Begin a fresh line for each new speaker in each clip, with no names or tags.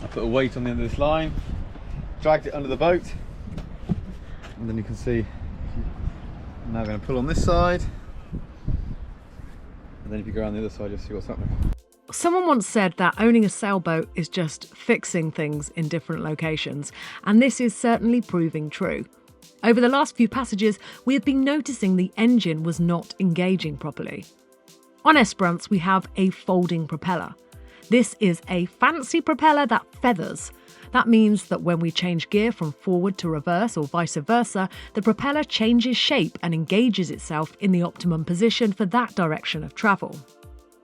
I put a weight on the end of this line, dragged it under the boat, and then you can see I'm now going to pull on this side, and then if you go around the other side you'll see what's happening.
Someone once said that owning a sailboat is just fixing things in different locations, and this is certainly proving true. Over the last few passages, we have been noticing the engine was not engaging properly. On Esperance, we have a folding propeller. This is a fancy propeller that feathers. That means that when we change gear from forward to reverse or vice versa, the propeller changes shape and engages itself in the optimum position for that direction of travel.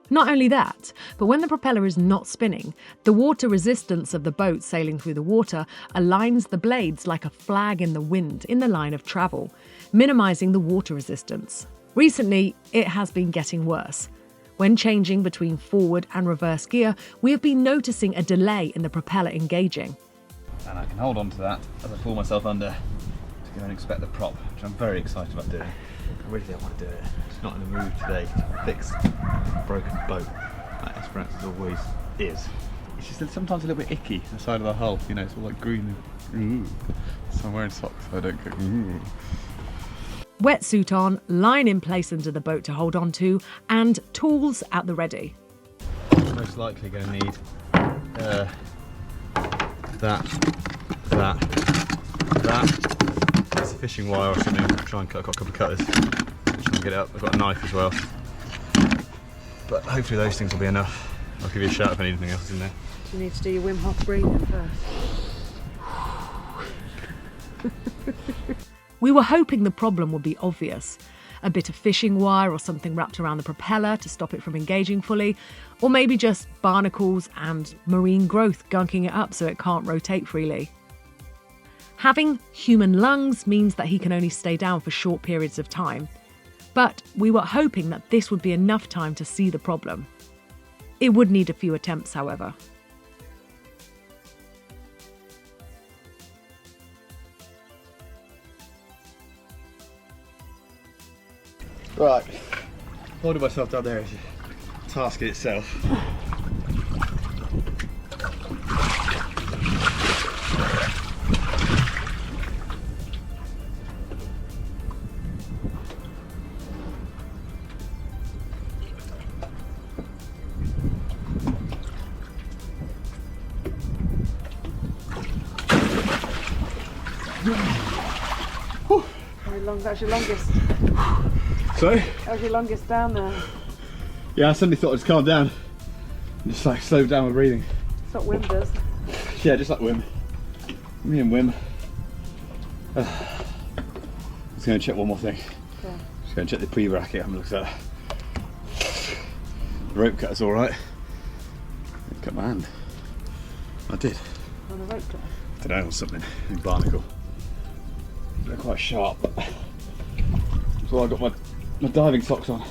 Not only that, but when the propeller is not spinning, the water resistance of the boat sailing through the water aligns the blades like a flag in the wind in the line of travel, minimising the water resistance. Recently, it has been getting worse. When changing between forward and reverse gear, we have been noticing a delay in the propeller engaging.
And I can hold on to that as I pull myself under to go and inspect the prop, which I'm very excited about doing. I really don't want to do it. I'm just not in the mood today to fix a broken boat like Esperance always is. It's just sometimes a little bit icky, the side of the hull, you know, it's all like green and so I'm wearing socks so I don't go
Wetsuit on, line in place under the boat to hold on to, and tools at the ready.
Most likely going to need that. It's a fishing wire or something. I'll try and cut. I've got a couple of cutters. Try and get it up. I've got a knife as well. But hopefully those things will be enough. I'll give you a shout if I need anything else in there.
You need to do your Wim Hof breathing first. We were hoping the problem would be obvious. A bit of fishing wire or something wrapped around the propeller to stop it from engaging fully, or maybe just barnacles and marine growth gunking it up so it can't rotate freely. Having human lungs means that he can only stay down for short periods of time. But we were hoping that this would be enough time to see the problem. It would need a few attempts, however.
Right, holding myself down there is a task in itself.
How long? That's your longest.
Sorry?
That was your longest down there.
Yeah, I suddenly thought I'd just calm down and just like slow down my breathing.
That's what Wim does.
Yeah, just like Wim. Me and Wim. Just going to check one more thing.
Yeah.
Just going to check the pre-bracket. I'm going to look at that. The rope cutter's alright. I cut my hand. I did.
On a rope cutter?
Today on something in barnacle. They're quite sharp. So I got my diving socks on.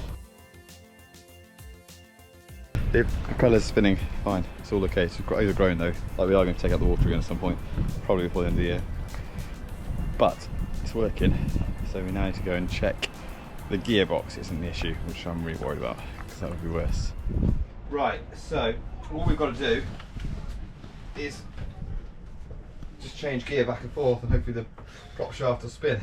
The propeller's spinning fine, it's all okay. It's overgrown though, like we are going to take out the water again at some point, probably before the end of the year. But it's working, so we now need to go and check the gearbox isn't the issue, which I'm really worried about, because that would be worse. Right, so all we've got to do is just change gear back and forth and hopefully the prop shaft will spin.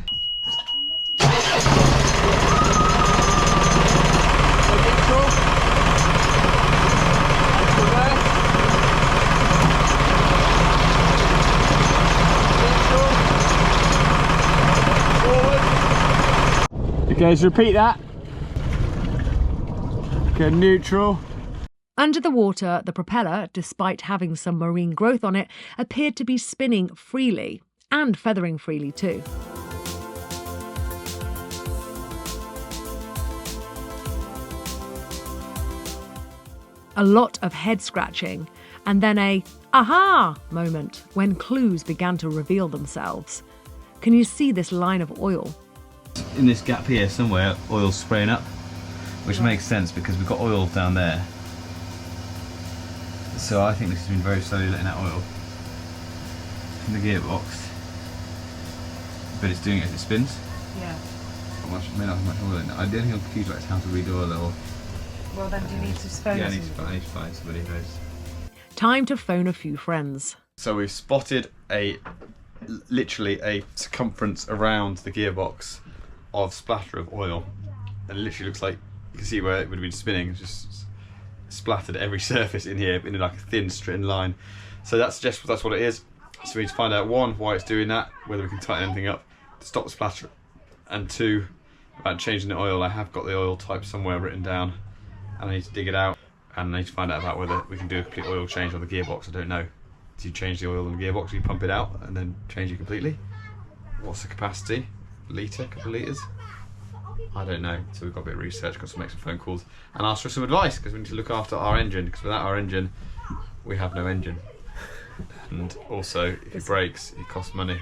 Okay, so repeat that. Okay, neutral.
Under the water, the propeller, despite having some marine growth on it, appeared to be spinning freely, and feathering freely too. A lot of head scratching, and then a aha moment when clues began to reveal themselves. Can you see this line of oil?
In this gap here somewhere, oil's spraying up, which makes sense because we've got oil down there. So I think this has been very slowly letting out oil from the gearbox, but it's doing it as it spins.
Yeah.
May not have much oil in it. I don't think on computer it's how to read oil or.
Well then do you need to phone
Yeah, I need to find somebody who knows.
Time to phone a few friends.
So we've spotted literally a circumference around the gearbox of splatter of oil. And it literally looks like, you can see where it would have been spinning, it's just splattered every surface in here in like a thin straight line. So that suggests that's what it is. So we need to find out, one, why it's doing that, whether we can tighten anything up to stop the splatter, and two, about changing the oil. I have got the oil type somewhere written down and I need to dig it out, and I need to find out about whether we can do a complete oil change on the gearbox. I don't know. Do you change the oil on the gearbox, you pump it out and then change it completely? What's the capacity? Litre, couple of litres? I don't know. So we've got a bit of research, got to make some phone calls and ask for some advice, because we need to look after our engine, because without our engine we have no engine. And also, if it breaks, it costs money.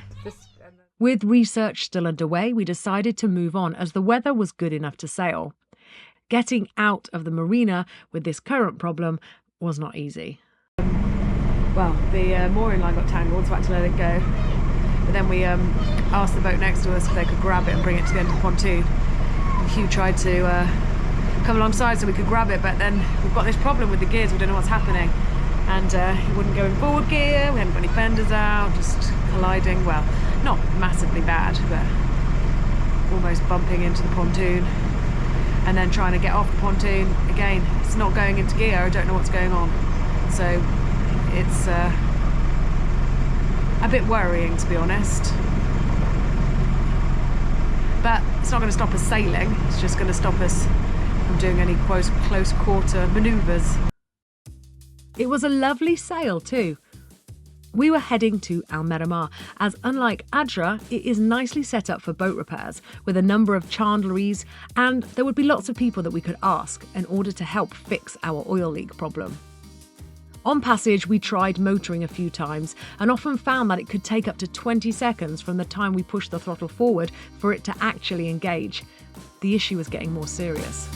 With research still underway, we decided to move on as the weather was good enough to sail. Getting out of the marina with this current problem was not easy. Well, the mooring line got tangled, so I had to let it go. But then we asked the boat next to us if they could grab it and bring it to the end of the pontoon. And Hugh tried to come alongside so we could grab it, but then we've got this problem with the gears, we don't know what's happening. And he wouldn't go in forward gear, we hadn't got any fenders out, just colliding, well, not massively bad, but almost bumping into the pontoon. And then trying to get off the pontoon, again, it's not going into gear, I don't know what's going on. So it's a bit worrying, to be honest. But it's not going to stop us sailing, it's just going to stop us from doing any close quarter manoeuvres. It was a lovely sail too. We were heading to Almerimar, as unlike Adra, it is nicely set up for boat repairs, with a number of chandleries, and there would be lots of people that we could ask in order to help fix our oil leak problem. On passage, we tried motoring a few times and often found that it could take up to 20 seconds from the time we pushed the throttle forward for it to actually engage. The issue was getting more serious.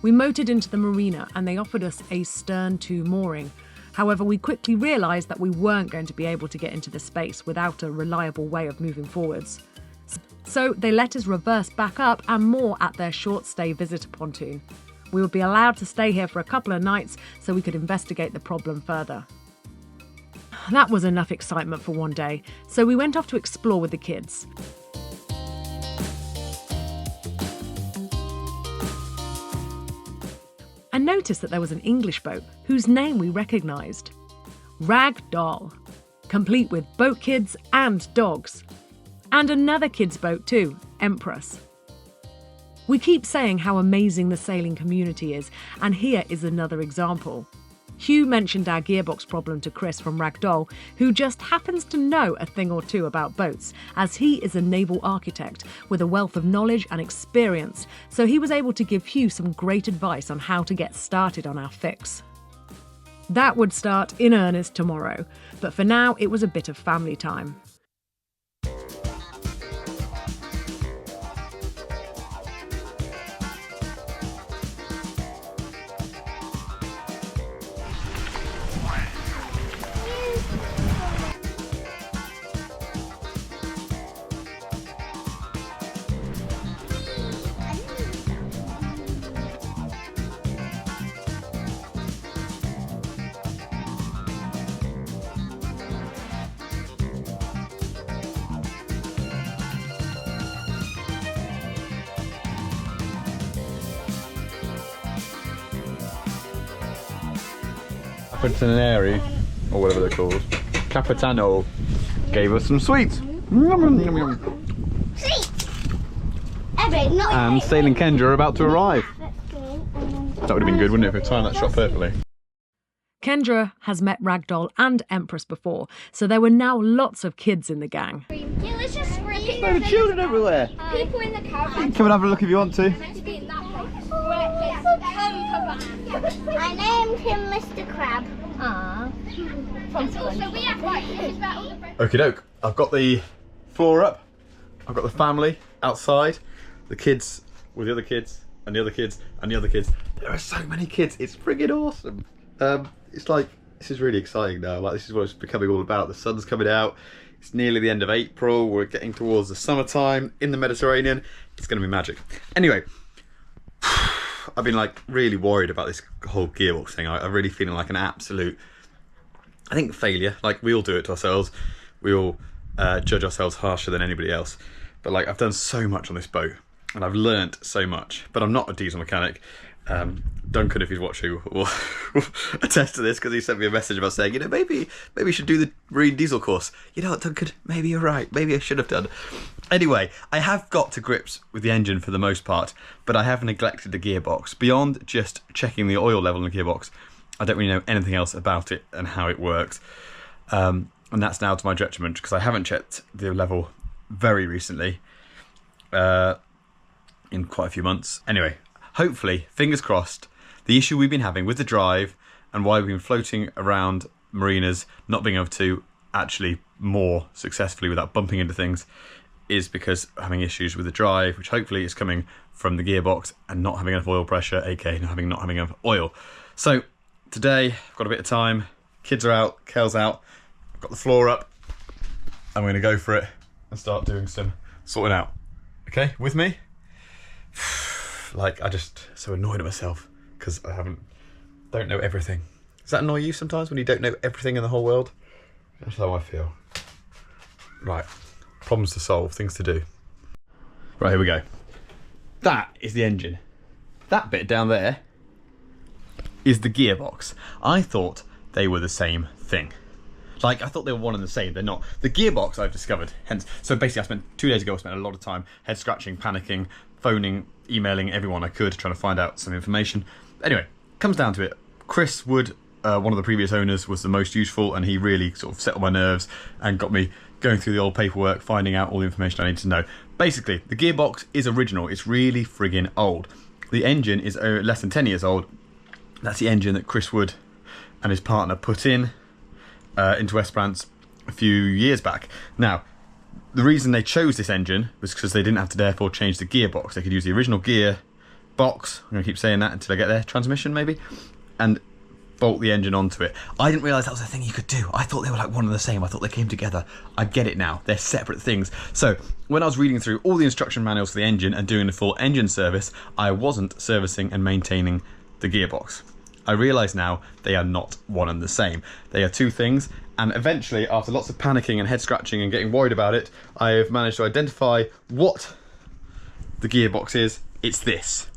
We motored into the marina and they offered us a stern-to mooring. However, we quickly realised that we weren't going to be able to get into the space without a reliable way of moving forwards. So they let us reverse back up and moor at their short-stay visitor pontoon. We would be allowed to stay here for a couple of nights so we could investigate the problem further. That was enough excitement for one day, so we went off to explore with the kids. And noticed that there was an English boat whose name we recognised. Ragdoll, complete with boat kids and dogs. And another kids' boat too, Empress. We keep saying how amazing the sailing community is, and here is another example. Hugh mentioned our gearbox problem to Chris from Ragdoll, who just happens to know a thing or two about boats, as he is a naval architect with a wealth of knowledge and experience, so he was able to give Hugh some great advice on how to get started on our fix. That would start in earnest tomorrow, but for now it was a bit of family time.
Capitaneri, or whatever they're called, Capitano, gave us some sweets. And Sale and Kendra are about to arrive. That would have been good, wouldn't it, if we timed that shot perfectly?
Kendra has met Ragdoll and Empress before, so there were now lots of kids in the gang.
Yeah, let's just rip it.
There are children everywhere.
People in the caravan.
Come and have a look if you want to.
I named him Mr. Crab. So we have
Okie doke, I've got the floor up, I've got the family outside, the kids with the other kids, and the other kids, and the other kids. There are so many kids, it's friggin' awesome. It's like, this is really exciting now, like this is what it's becoming all about. The sun's coming out, It's nearly the end of April. We're getting towards the summertime in the Mediterranean. It's going to be magic. Anyway, I've been like really worried about this whole gearbox thing. I'm really feeling like an absolute, I think, failure. Like, we all do it to ourselves. We all judge ourselves harsher than anybody else. But like, I've done so much on this boat and I've learnt so much, but I'm not a diesel mechanic. Duncan, if he's watching, will attest to this, because he sent me a message about saying, you know, maybe you should do the marine diesel course. You know what, Duncan, maybe you're right. Maybe I should have done. Anyway, I have got to grips with the engine for the most part, but I have neglected the gearbox. Beyond just checking the oil level in the gearbox, I don't really know anything else about it and how it works. And that's now to my detriment, because I haven't checked the level very recently, in quite a few months. Anyway, hopefully, fingers crossed, the issue we've been having with the drive and why we've been floating around marinas not being able to actually moor successfully without bumping into things is because we're having issues with the drive, which hopefully is coming from the gearbox and not having enough oil pressure, aka not having enough oil. So today, I've got a bit of time, kids are out, Kel's out, I've got the floor up, I'm going to go for it and start doing some sorting out. Okay, with me? Like, I just so annoyed at myself because I don't know everything. Does that annoy you sometimes when you don't know everything in the whole world? That's how I feel. Right, problems to solve, things to do. Right, here we go. That is the engine. That bit down there is the gearbox. I thought they were the same thing. Like, I thought they were one and the same. They're not. The gearbox I've discovered, hence. So basically, I spent 2 days ago, I spent a lot of time head scratching, panicking, phoning, emailing everyone I could, trying to find out some information. Anyway, comes down to it. Chris Wood, one of the previous owners, was the most useful, and he really sort of settled my nerves and got me going through the old paperwork, finding out all the information I needed to know. Basically, the gearbox is original. It's really friggin' old. The engine is less than 10 years old. That's the engine that Chris Wood and his partner put into Esperance a few years back. Now, the reason they chose this engine was because they didn't have to therefore change the gearbox. They could use the original gear box, I'm going to keep saying that until I get there, transmission maybe, and bolt the engine onto it. I didn't realise that was a thing you could do. I thought they were like one and the same. I thought they came together. I get it now. They're separate things. So when I was reading through all the instruction manuals for the engine and doing the full engine service, I wasn't servicing and maintaining the gearbox. I realise now they are not one and the same. They are two things, and eventually, after lots of panicking and head scratching and getting worried about it, I have managed to identify what the gearbox is. It's this.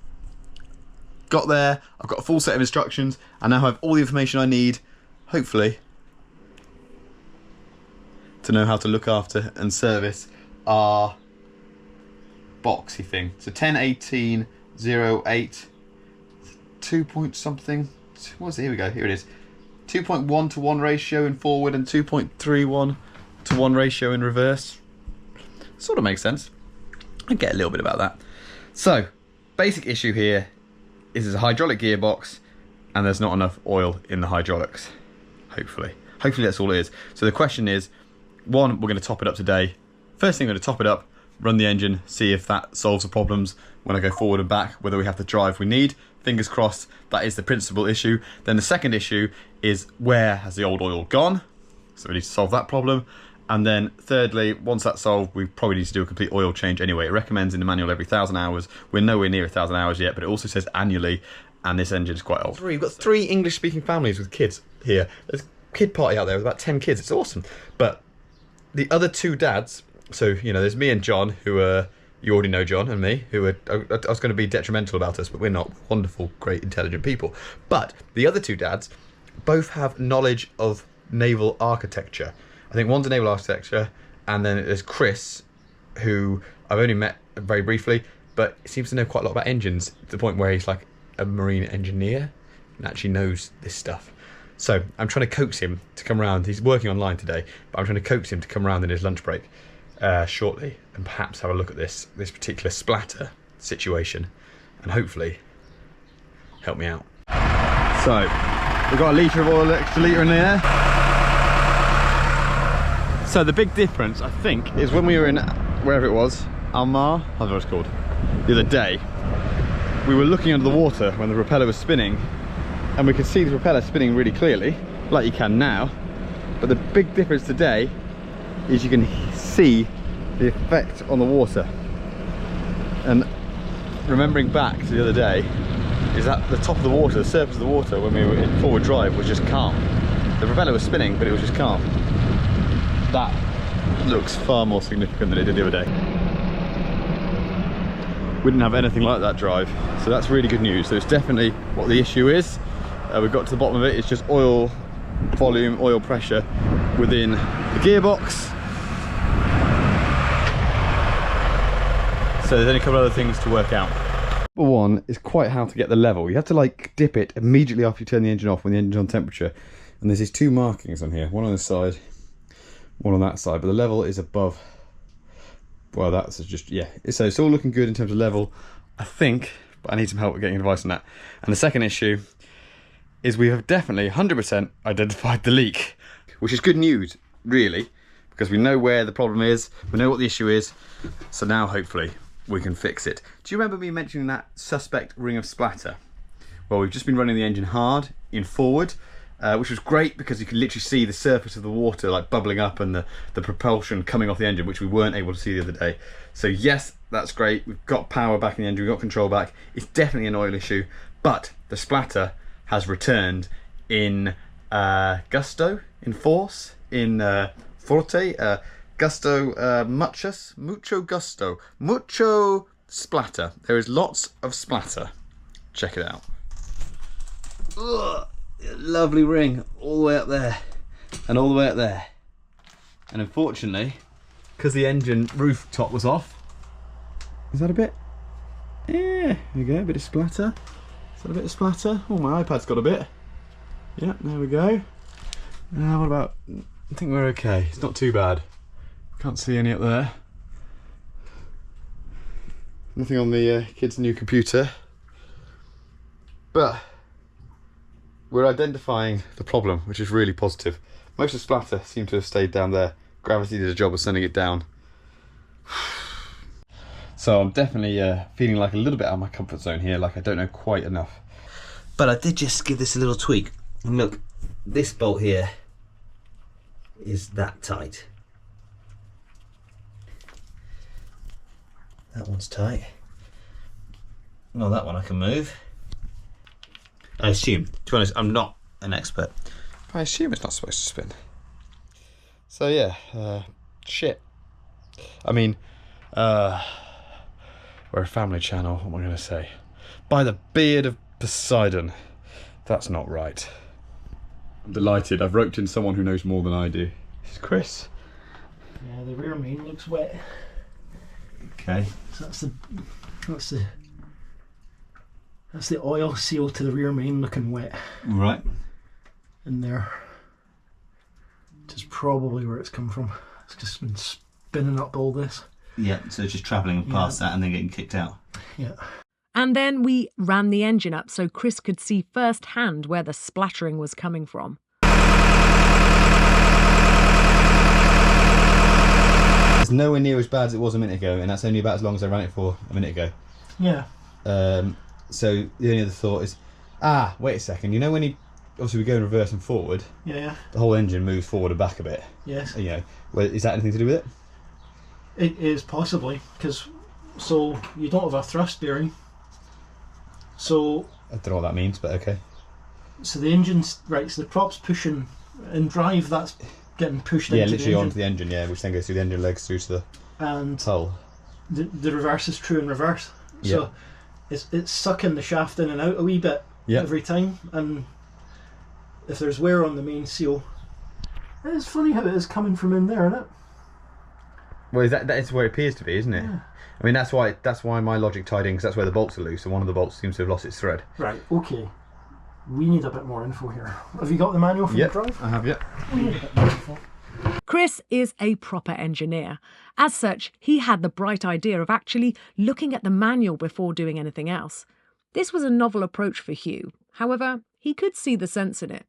Got there, I've got a full set of instructions, and now have all the information I need, hopefully, to know how to look after and service our boxy thing. So 101808 2 point something. What's it? Here we go. Here it is. 2.1 to 1 ratio in forward and 2.31 to 1 ratio in reverse. Sort of makes sense. I get a little bit about that. So, basic issue here is there's a hydraulic gearbox and there's not enough oil in the hydraulics. Hopefully that's all it is. So the question is, one, we're going to top it up today. First thing, we're going to top it up, run the engine, see if that solves the problems when I go forward and back, whether we have the drive we need. Fingers crossed, that is the principal issue. Then the second issue is, where has the old oil gone? So we need to solve that problem. And then thirdly, once that's solved, we probably need to do a complete oil change anyway. It recommends in the manual every 1,000 hours. We're nowhere near 1,000 hours yet, but it also says annually, and this engine is quite old. We've got 3 English-speaking families with kids here. There's a kid party out there with about 10 kids. It's awesome. But the other 2 dads, so, you know, there's me and John, who are, you already know John and me, who are, I was going to be detrimental about us, but we're not. Wonderful, great, intelligent people. But the other 2 dads both have knowledge of naval architecture. I think one's a naval architecture, and then there's Chris, who I've only met very briefly, but seems to know quite a lot about engines, to the point where he's like a marine engineer and actually knows this stuff. So I'm trying to coax him to come around. He's working online today, but I'm trying to coax him to come around in his lunch break shortly, and perhaps have a look at this particular splatter situation, and hopefully help me out. So we've got a litre of oil, extra litre in there. So the big difference, I think, is when we were in, wherever it was, Almar, I don't know what it's called, the other day, we were looking under the water when the propeller was spinning, and we could see the propeller spinning really clearly, like you can now. But the big difference today is you can see the effect on the water. And remembering back to the other day, is that the top of the water, the surface of the water when we were in forward drive was just calm. The propeller was spinning, but it was just calm. That looks far more significant than it did the other day. We didn't have anything like that drive, so that's really good news. So it's definitely what the issue is. We got to the bottom of it. It's just oil volume, oil pressure within the gearbox. So there's only a couple of other things to work out. Number one is quite how to get the level. You have to like dip it immediately after you turn the engine off when the engine's on temperature. And there's these two markings on here, one on this side, one on that side, but the level is above. Well, that's just, yeah. So it's all looking good in terms of level, I think, but I need some help with getting advice on that. And the second issue is we have definitely 100% identified the leak, which is good news, really, because we know where the problem is, we know what the issue is, so now hopefully we can fix it. Do you remember me mentioning that suspect ring of splatter? Well, we've just been running the engine hard in forward, which was great because you can literally see the surface of the water like bubbling up and the propulsion coming off the engine, which we weren't able to see the other day. So yes, that's great. We've got power back in the engine, we've got control back. It's definitely an oil issue, but the splatter has returned in gusto, in force, in forte, gusto, mucho gusto, mucho splatter. There is lots of splatter. Check it out. Ugh, lovely ring all the way up there and all the way up there. And unfortunately, because the engine rooftop was off, is that a bit? Yeah, there we go, a bit of splatter. Is that a bit of splatter? Oh, my iPad's got a bit. Yeah, there we go. What about, I think we're okay. It's not too bad. Can't see any up there. Nothing on the kid's new computer. But we're identifying the problem, which is really positive. Most of the splatter seemed to have stayed down there. Gravity did a job of sending it down. So I'm definitely feeling like a little bit out of my comfort zone here, like I don't know quite enough. But I did just give this a little tweak. And look, this bolt here is that tight. That one's tight. Well, that one I can move. I assume, to be honest, I'm not an expert. I assume it's not supposed to spin. So yeah, shit. I mean, we're a family channel, what am I going to say? By the beard of Poseidon, that's not right. I'm delighted, I've roped in someone who knows more than I do. This is Chris.
Yeah, the rear main looks wet.
Okay.
So that's the oil seal to the rear main looking wet.
Right.
In there. Which is probably where it's come from. It's just been spinning up all this.
Yeah, so it's just travelling past that and then getting kicked out.
Yeah.
And then we ran the engine up so Chris could see firsthand where the splattering was coming from.
It's nowhere near as bad as it was a minute ago, and that's only about as long as I ran it for a minute ago.
Yeah.
So the only other thought is, wait a second, you know when you, obviously we go in reverse and forward,
Yeah.
the whole engine moves forward and back a bit.
Yes.
You know, well, is that anything to do with it?
It is possibly, because so you don't have a thrust bearing. So
I don't know what that means, but okay.
So the engine's right, so the prop's pushing in drive, that's getting pushed into the engine. Yeah,
literally onto the engine, yeah, which then goes through the engine legs through to the hull.
The reverse is true in reverse. So it's sucking the shaft in and out a wee bit every time, and if there's wear on the main seal, it's funny how it is coming from in there, isn't it?
Well, that is where it appears to be, isn't it? Yeah. I mean, that's why my logic tied in, because that's where the bolts are loose, and one of the bolts seems to have lost its thread.
Right, okay. We need a bit more info here. Have you got the manual from the drive?
I have,
We need a bit more info.
Chris is a proper engineer. As such, he had the bright idea of actually looking at the manual before doing anything else. This was a novel approach for Hugh. However, he could see the sense in it.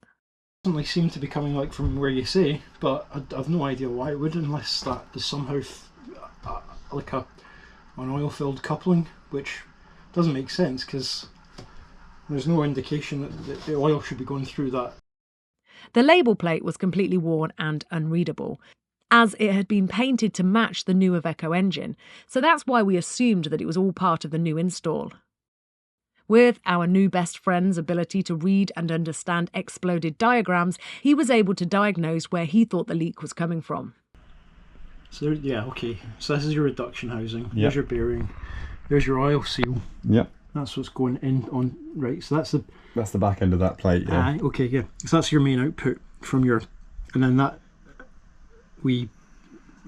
It doesn't seem to be coming like from where you say, but I've no idea why it would, unless that is somehow like an oil-filled coupling, which doesn't make sense because there's no indication that the oil should be going through that.
The label plate was completely worn and unreadable. as it had been painted to match the new Iveco engine, so that's why we assumed that it was all part of the new install. With our new best friend's ability to read and understand exploded diagrams, he was able to diagnose where he thought the leak was coming from.
So yeah, okay. So this is your reduction housing.
Yep.
There's your bearing. There's your oil seal.
Yep.
That's what's going in on, right, so
That's the back end of that plate, yeah.
Aye, okay, yeah. So that's your main output from your, and then that wee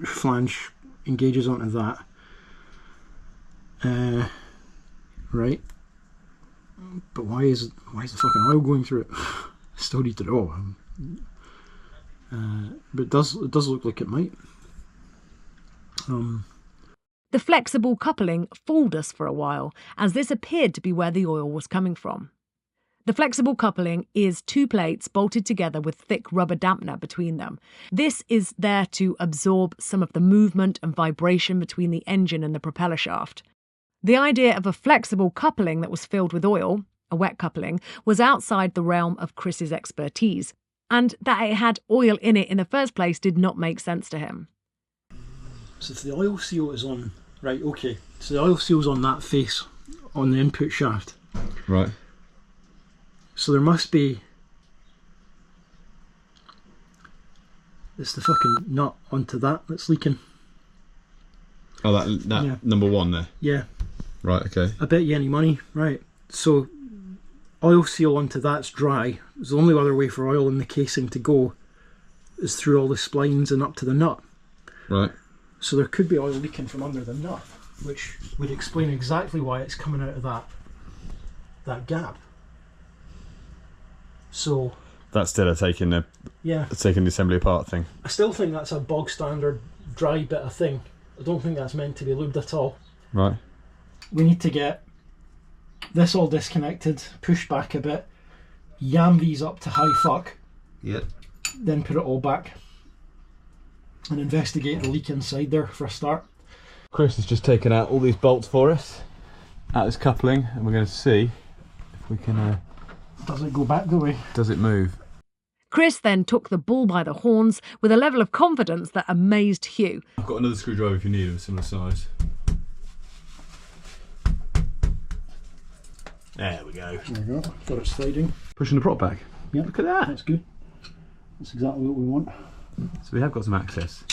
flange engages onto that. Right. But why is the fucking oil going through it? I still need to know. But it does look like it might.
The flexible coupling fooled us for a while, as this appeared to be where the oil was coming from. The flexible coupling is two plates bolted together with thick rubber dampener between them. This is there to absorb some of the movement and vibration between the engine and the propeller shaft. The idea of a flexible coupling that was filled with oil, a wet coupling, was outside the realm of Chris's expertise, and that it had oil in it in the first place did not make sense to him.
So if the oil seal is on, right, okay, so the oil seal's on that face, on the input shaft.
Right.
So there must be, it's the fucking nut onto that that's leaking.
Oh, that
Yeah.
number one there.
Yeah,
Right, okay.
I bet you any money, right. So oil seal onto that's dry. The only other way for oil in the casing to go is through all the splines and up to the nut.
Right.
So there could be oil leaking from under the nut, which would explain exactly why it's coming out of that gap. So
That's still taking the assembly apart thing.
I still think that's a bog standard dry bit of thing. I don't think that's meant to be lubed at all.
Right.
We need to get this all disconnected, pushed back a bit, yam these up to high fuck,
Yep.
then put it all back and investigate the leak inside there for a start.
Chris has just taken out all these bolts for us, out this coupling, and we're going to see if we can...
Does it go back the way?
does it move?
Chris then took the bull by the horns with a level of confidence that amazed Hugh.
I've got another screwdriver if you need it, of similar size. There we go.
There we go, got it sliding.
Pushing the prop back.
Yep.
Look at that.
That's good. That's exactly what we want.
So we have got some access.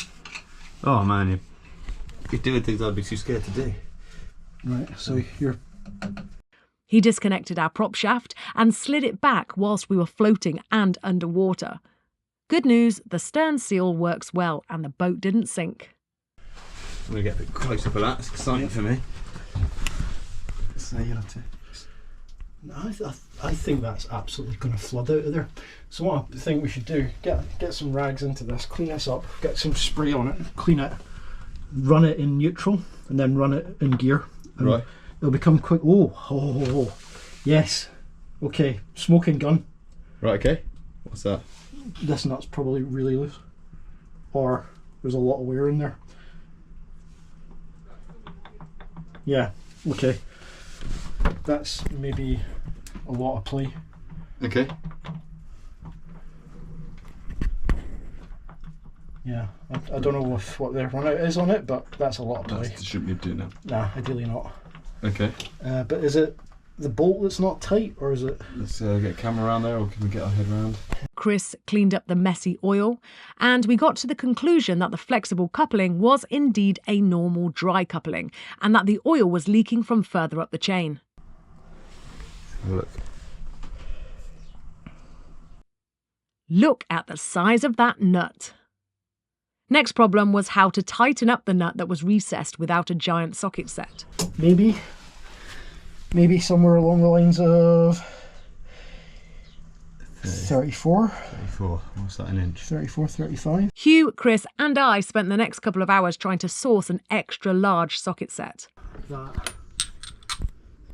Oh man, you're doing things I'd be too scared to do.
Right, so you're...
He disconnected our prop shaft and slid it back whilst we were floating and underwater. Good news, the stern seal works well and the boat didn't sink.
I'm going to get a bit closer for that, it's exciting for me. So you'll have to...
I think that's absolutely going to flood out of there. So what I think we should do, get some rags into this, clean this up, get some spray on it, clean it, run it in neutral, and then run it in gear. And
Right.
it'll become quick. Oh, yes. Okay, smoking gun.
Right, okay. What's that?
This nut's probably really loose, or there's a lot of wear in there. Yeah, okay. That's maybe a lot of play.
Okay.
Yeah, I don't know what their run out is on it, but that's a lot of play.
That shouldn't be doing that.
Nah, ideally not.
Okay.
But is it the bolt that's not tight, or is it?
Let's get a camera around there, or can we get our head around?
Chris cleaned up the messy oil, and we got to the conclusion that the flexible coupling was indeed a normal dry coupling, and that the oil was leaking from further up the chain.
Have a look.
Look at the size of that nut. Next problem was how to tighten up the nut that was recessed without a giant socket set.
Maybe somewhere along the lines of 34,
34. What's that, an inch?
34, 35.
Hugh, Chris and I spent the next couple of hours trying to source an extra large socket set.
That.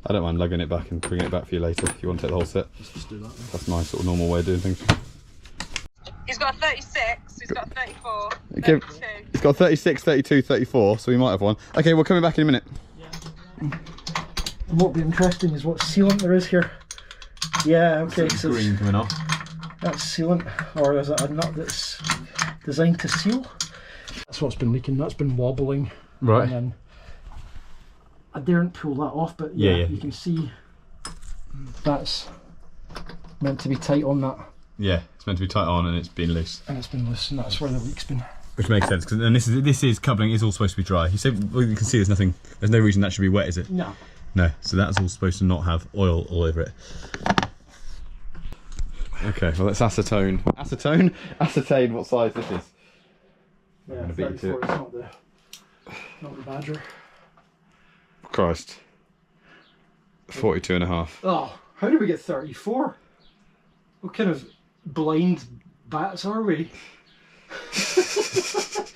I don't mind lugging it back and bringing it back for you later if you want to take the whole set.
Let's just do that then.
That's my sort of normal way of doing things.
He's got a 36, he's got a 34,
Okay.
32.
It's got 36, 32, 34, so we might have one. Okay, we're coming back in a minute.
And what will be interesting is what sealant there is here. Yeah, okay, so
Green coming off.
that's sealant, or is it a nut that's designed to seal? That's what's been leaking. That's been wobbling.
Right.
And then I daren't pull that off, but yeah,
Yeah.
you can see that's meant to be tight on that.
Yeah, it's meant to be tight on and it's been loose.
And it's been loose, and that's where the leak's been.
Which makes sense, because and this is coupling is all supposed to be dry. You said, well, you can see there's no reason that should be wet, is it?
No.
No, so that's all supposed to not have oil all over it. Okay, well let's ascertain what size this is.
Yeah,
gonna beat you to
34,
it.
it's not the Badger.
Christ. 42.5.
Oh, how did we get 34? What kind of blind bats are we?
That's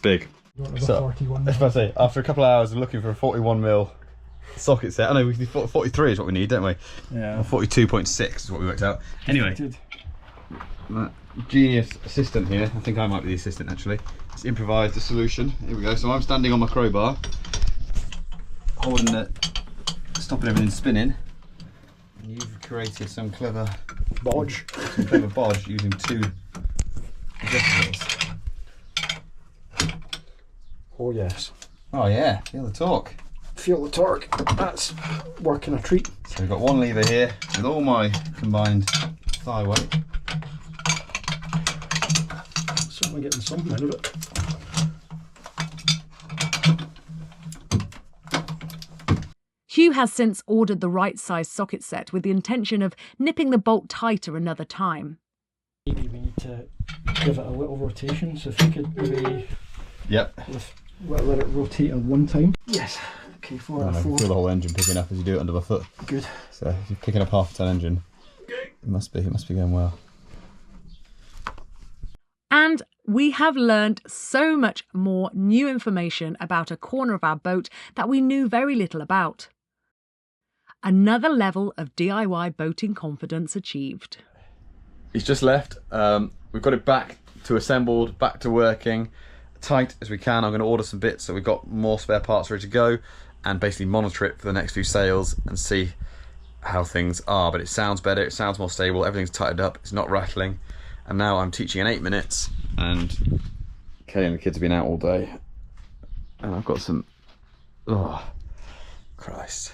big.
You want
So,
41
I was about to say, after a couple of hours of looking for a 41mm socket set, I know we can do 43 is what we need, don't we?
Yeah.
Or 42.6 is what we worked out. Anyway,
Good.
my genius assistant here, I think I might be the assistant actually, has improvised a solution. Here we go. So I'm standing on my crowbar, holding it, stopping everything spinning. And you've created some clever bodge using two adjustments.
Oh yes.
Oh yeah, feel the torque.
Feel the torque. That's working a treat.
So we've got one lever here with all my combined thigh weight.
Certainly getting something out of it.
Hugh has since ordered the right size socket set with the intention of nipping the bolt tighter another time.
Maybe we need to give it a little rotation, so if you could maybe let it rotate at one time. Yes. Okay, 4 out of 4.
Feel the whole engine picking up as you do it under my foot.
Good.
So if you're picking up half a ton engine, it must be going well.
And we have learned so much more new information about a corner of our boat that we knew very little about. Another level of DIY boating confidence achieved.
He's just left. We've got it back to assembled, back to working, tight as we can. I'm going to order some bits so we've got more spare parts ready to go and basically monitor it for the next few sails and see how things are. But it sounds better, it sounds more stable, everything's tightened up, it's not rattling. And now I'm teaching in 8 minutes and Kay and the kids have been out all day and I've got some, oh Christ.